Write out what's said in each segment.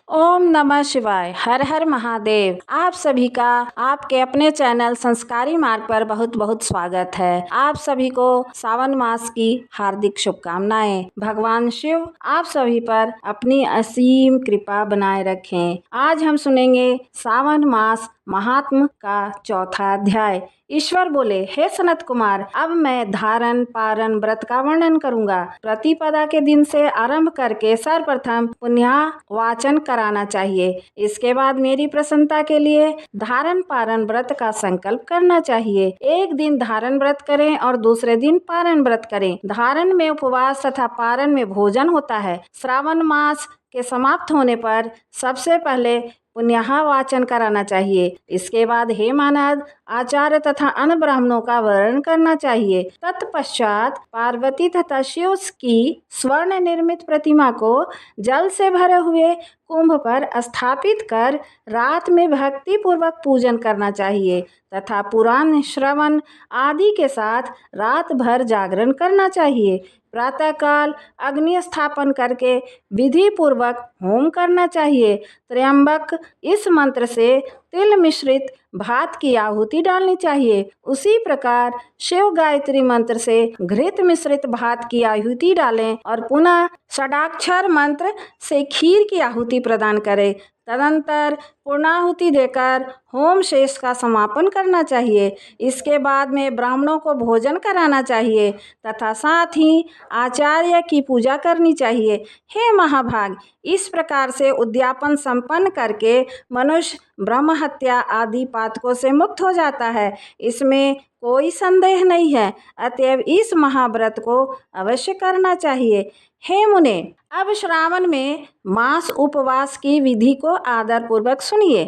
ओम नमः शिवाय। हर हर महादेव। आप सभी का आपके अपने चैनल संस्कारी मार्ग पर बहुत बहुत स्वागत है। आप सभी को सावन मास की हार्दिक शुभकामनाएं। भगवान शिव आप सभी पर अपनी असीम कृपा बनाए रखें। आज हम सुनेंगे सावन मास महात्म का चौथा अध्याय। ईश्वर बोले, हे सनत कुमार, अब मैं धारण पारण व्रत का वर्णन करूंगा। प्रतिपदा के दिन से आरंभ करके सर्वप्रथम पुण्या वाचन कराना चाहिए। इसके बाद मेरी प्रसन्नता के लिए धारण पारण व्रत का संकल्प करना चाहिए। एक दिन धारण व्रत करें और दूसरे दिन पारण व्रत करें। धारण में उपवास तथा पारण में भोजन होता है। श्रावण मास के समाप्त होने पर सबसे पहले पुण्याहा वाचन कराना चाहिए। इसके बाद हे मानद आचार्य तथा अन्य ब्राह्मणों का वर्ण करना चाहिए। तत्पश्चात पार्वती तथा शिव की स्वर्ण निर्मित प्रतिमा को जल से भरे हुए कुंभ पर स्थापित कर रात में भक्ति पूर्वक पूजन करना चाहिए तथा पुराण श्रवण आदि के साथ रात भर जागरण करना चाहिए। प्रातःकाल अग्नि स्थापन करके विधि पूर्वक होम करना चाहिए। त्र्यंबक इस मंत्र से तिल मिश्रित भात की आहुति डालनी चाहिए। उसी प्रकार शिव गायत्री मंत्र से घृत मिश्रित भात की आहुति डालें और पुनः षडाक्षर मंत्र से खीर की आहुति प्रदान करें। तदंतर पूर्णाहुति देकर होम शेष का समापन करना चाहिए। इसके बाद में ब्राह्मणों को भोजन कराना चाहिए तथा साथ ही आचार्य की पूजा करनी चाहिए। हे महाभाग, इस प्रकार से उद्यापन संपन्न करके मनुष्य ब्रह्म हत्या आदि पातकों से मुक्त हो जाता है। इसमें कोई संदेह नहीं है। अतएव इस महाव्रत को अवश्य करना चाहिए। हे मुने, अब श्रावण में मास उपवास की विधि को आदर पूर्वक सुनिए।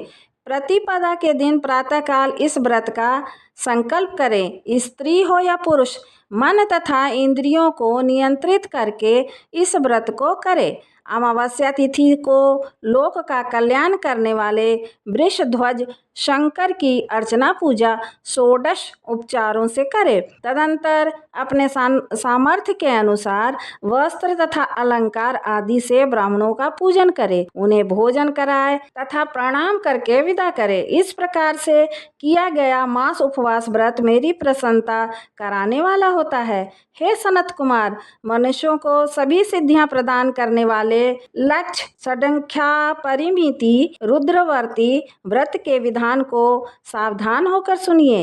प्रतिपदा के दिन प्रातःकाल इस व्रत का संकल्प करें। स्त्री हो या पुरुष, मन तथा इंद्रियों को नियंत्रित करके इस व्रत को करें। अमावस्या तिथि को लोक का कल्याण करने वाले वृषध्वज शंकर की अर्चना पूजा 16 उपचारों से करें। तदंतर अपने सामर्थ्य के अनुसार वस्त्र तथा अलंकार आदि से ब्राह्मणों का पूजन करें, उन्हें भोजन कराए तथा प्रणाम करके विदा करें। इस प्रकार से किया गया मास उपवास व्रत मेरी प्रसन्नता कराने वाला होता है। हे सनत कुमार, मनुष्यों को सभी सिद्धियां प्रदान करने वाले लक्ष्य षडंख्या परिमिति रुद्रवर्ती व्रत के विधान को सावधान होकर सुनिए।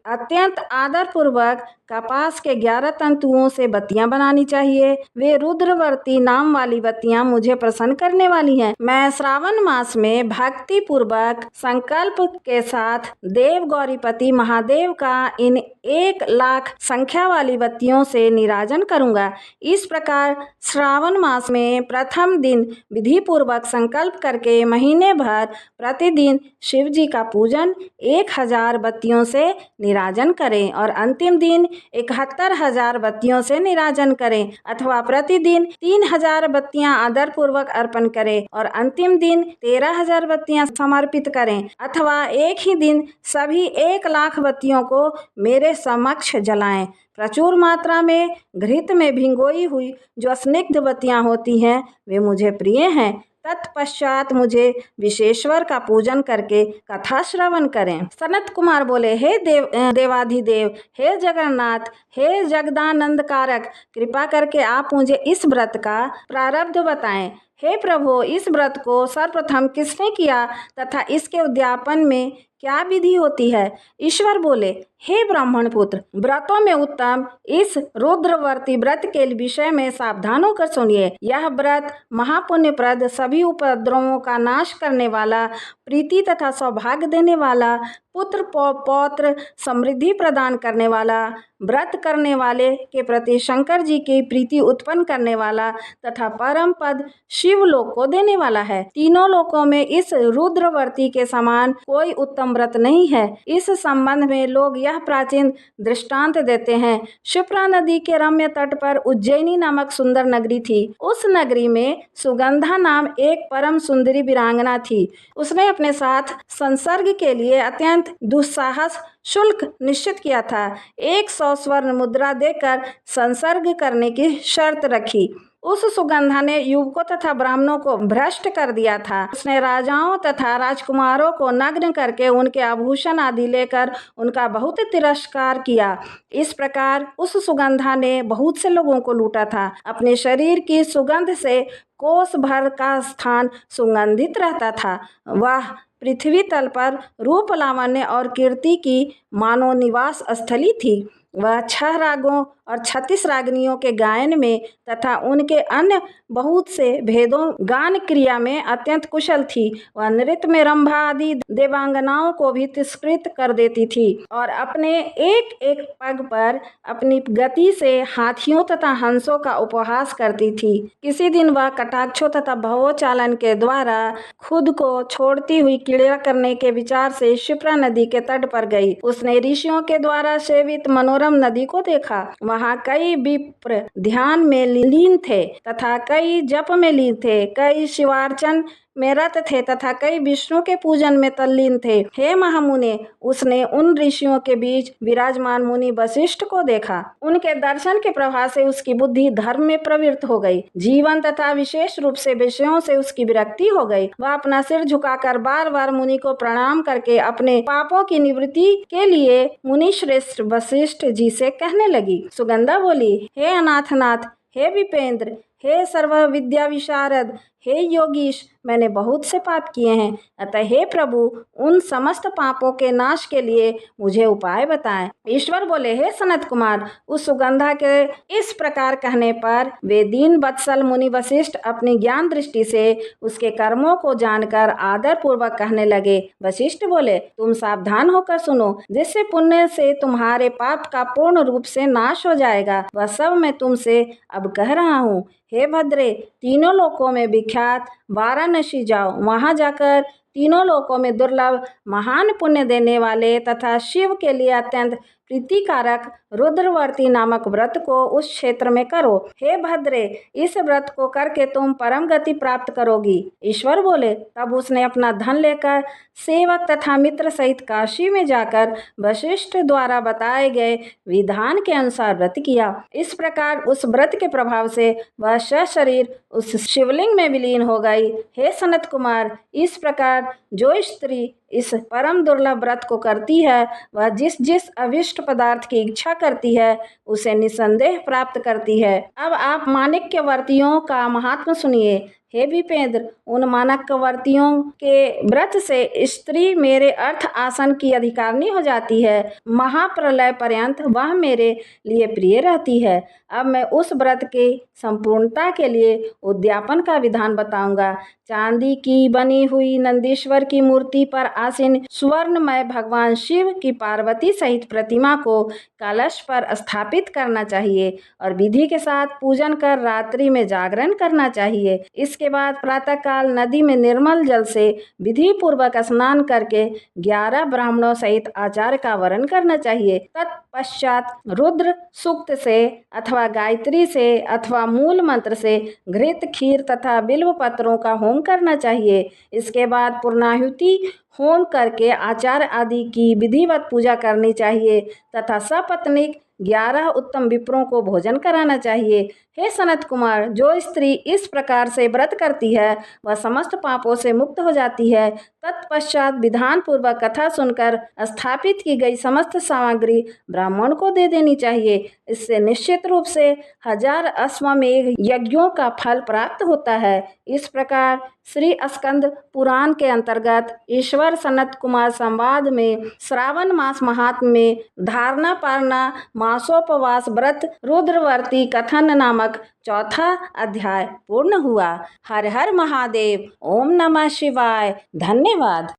अत्यंत आदर पूर्वक कपास के 11 तंतुओं से बत्तियां बनानी चाहिए। वे रुद्रवर्ती नाम वाली बत्तियां मुझे प्रसन्न करने वाली हैं। मैं श्रावण मास में भक्ति पूर्वक संकल्प के साथ देव गौरीपति महादेव का इन 1 लाख संख्या वाली बत्तियों से निराजन करूंगा। इस प्रकार श्रावण मास में प्रथम दिन विधि पूर्वक संकल्प करके महीने भर प्रतिदिन शिव जी का पूजन 1000 बत्तियों से निराजन करें और अंतिम दिन 71,000 बत्तियों से निराजन करें, अथवा प्रतिदिन 3000 बत्तियां आदर पूर्वक अर्पण करें और अंतिम दिन 13,000 बत्तियां समर्पित करें, अथवा एक ही दिन सभी 1 लाख बत्तियों को मेरे समक्ष जलाएं। प्रचुर मात्रा में घृत में भिंगोई हुई जो स्निग्ध बत्तियां होती हैं वे मुझे प्रिय हैं। तत्पश्चात मुझे विशेश्वर का पूजन करके कथा श्रवण करें। सनत कुमार बोले, हे देवाधिदेव, हे जगन्नाथ, हे जगदानंद कारक, कृपा करके आप मुझे इस व्रत का प्रारब्ध बताएं। हे प्रभु, इस व्रत को सर्वप्रथम किसने किया तथा इसके उद्यापन में क्या विधि होती है? ईश्वर बोले, हे ब्राह्मण पुत्र, व्रतों में उत्तम इस रुद्रवर्ती व्रत के विषय में सावधान होकर सुनिए। यह व्रत महापुण्यप्रद, सभी उपद्रवों का नाश करने वाला, प्रीति तथा सौभाग्य देने वाला, पुत्र पौत्र समृद्धि प्रदान करने वाला, व्रत करने वाले के प्रति शंकर जी की प्रीति उत्पन्न करने वाला तथा परम पद शिवलोक को देने वाला है। तीनों लोकों में इस रुद्रवर्ती के समान कोई उत्तम व्रत नहीं है। इस संबंध में लोग यह प्राचीन दृष्टांत देते हैं। क्षिप्रा नदी के रम्य तट पर उज्जैनी नामक सुंदर नगरी थी। उस नगरी में सुगंधा नाम एक परम सुंदरी वीरांगना थी। उसने अपने साथ संसर्ग के लिए अत्यंत दुस्साहस शुल्क निश्चित किया था। 100 स्वर्ण मुद्रा देकर संसर्ग करने की शर्त रखी। उस सुगंधा ने युवकों तथा ब्राह्मणों को भ्रष्ट कर दिया था। उसने राजाओं तथा राजकुमारों को नग्न करके उनके आभूषण आदि लेकर उनका बहुत तिरस्कार किया। इस प्रकार उस सुगंधा ने बहुत से लोगों को लूटा था। अपने शरीर की सुगंध से कोस भर का स्थान सुगंधित रहता था। वह पृथ्वी तल पर रूप, लावण्य और कीर्ति की मानो निवास स्थली थी। वह 6 रागों और 36 रागनियों के गायन में तथा उनके अन्य बहुत से भेदों गान क्रिया में अत्यंत कुशल थी। वह नृत्य में रंभा आदि देवांगनाओं को भी तिरस्कृत कर देती थी और अपने एक एक पग पर अपनी गति से हाथियों तथा हंसों का उपहास करती थी। किसी दिन वह कटाक्षों तथा भवोचालन के द्वारा खुद को छोड़ती हुई क्रीड़ा करने के विचार से क्षिप्रा नदी के तट पर गई। उसने ऋषियों के द्वारा सेवित मनोरम नदी को देखा। वहाँ कई विप्र ध्यान में लीन थे तथा कई जप में लीन थे, कई शिवार्चन में रत थे तथा कई विष्णु के पूजन में तल्लीन थे। हे महामुने, उसने उन ऋषियों के बीच विराजमान मुनि वशिष्ठ को देखा। उनके दर्शन के प्रभाव से उसकी बुद्धि धर्म में प्रवृत्त हो गई। जीवन तथा विशेष रूप से विषयों से उसकी विरक्ति हो गई। वह अपना सिर झुकाकर बार बार मुनि को प्रणाम करके अपने पापों की निवृत्ति के लिए मुनि श्रेष्ठ वशिष्ठ जी से कहने लगी। सुगंधा बोली, हे अनाथनाथ, हे विपेंद्र, हे सर्व विद्या विशारद, हे योगीश, मैंने बहुत से पाप किए हैं, अतः हे प्रभु उन समस्त पापों के नाश के लिए मुझे उपाय बताएं। ईश्वर बोले, हे सनत कुमार, उस सुगंधा के इस प्रकार कहने पर वे दीन वत्सल मुनि वशिष्ठ अपनी ज्ञान दृष्टि से उसके कर्मों को जानकर आदर पूर्वक कहने लगे। वशिष्ठ बोले, तुम सावधान होकर सुनो, जिससे पुण्य से तुम्हारे पाप का पूर्ण रूप से नाश हो जाएगा। वह सब मैं तुमसे अब कह रहा हूँ। हे भद्रे, तीनों लोकों में विख्यात वाराणसी जाओ। वहां जाकर तीनों लोकों में दुर्लभ महान पुण्य देने वाले तथा शिव के लिए अत्यंत प्रीतिकारक रुद्रवर्ती नामक व्रत को उस क्षेत्र में करो। हे भद्रे, इस व्रत को करके तुम परम गति प्राप्त करोगी। ईश्वर बोले, तब उसने अपना धन लेकर सेवक तथा मित्र सहित काशी में जाकर वशिष्ठ द्वारा बताए गए विधान के अनुसार व्रत किया। इस प्रकार उस व्रत के प्रभाव से वह सशरीर उस शिवलिंग में विलीन हो गई। हे सनत कुमार, इस प्रकार जो स्त्री इस परम दुर्लभ व्रत को करती है, वह जिस जिस अभिष्ट पदार्थ की इच्छा करती है उसे निसंदेह प्राप्त करती है। अब आप माणिक्यवर्तियों का महात्मा सुनिए। हे विपेंद्र, उन माणिक्यवर्तियों के व्रत से स्त्री मेरे अर्थ आसन की अधिकारिणी हो जाती है। महाप्रलय पर्यंत वह मेरे लिए प्रिय रहती है। अब मैं उस व्रत के संपूर्णता के लिए उद्यापन का विधान बताऊंगा। चांदी की बनी हुई नंदीश्वर की मूर्ति पर आसीन स्वर्णमय भगवान शिव की पार्वती सहित प्रतिमा को कलश पर स्थापित करना चाहिए और विधि के साथ पूजन कर रात्रि में जागरण करना चाहिए। इसके बाद प्रातःकाल नदी में निर्मल जल से विधि पूर्वक स्नान करके 11 ब्राह्मणों सहित आचार्य का वरण करना चाहिए। तत्पश्चात रुद्र सूक्त से अथवा गायत्री से अथवा मूल मंत्र से घृत, खीर तथा बिल्व पत्रों का होम करना चाहिए। इसके बाद पूर्णाहुति होम करके आचार आदि की विधिवत पूजा करनी चाहिए तथा सपत्नीक 11 उत्तम विप्रों को भोजन कराना चाहिए। हे सनत कुमार, जो स्त्री इस प्रकार से व्रत करती है वह समस्त पापों से मुक्त हो जाती है। तत्पश्चात विधान पूर्वक कथा सुनकर स्थापित की गई समस्त सामग्री ब्राह्मण को दे देनी चाहिए। इससे निश्चित रूप से 1000 अश्वमेध यज्ञों का फल प्राप्त होता है। इस प्रकार श्री स्कंद पुराण के अंतर्गत ईश्वर सनत कुमार संवाद में श्रावण मास महात्म्य में धारणा पारणा मासोपवास व्रत रुद्रवर्ती कथन नामक चौथा अध्याय पूर्ण हुआ। हर हर महादेव। ओम नमः शिवाय। धन्यवाद।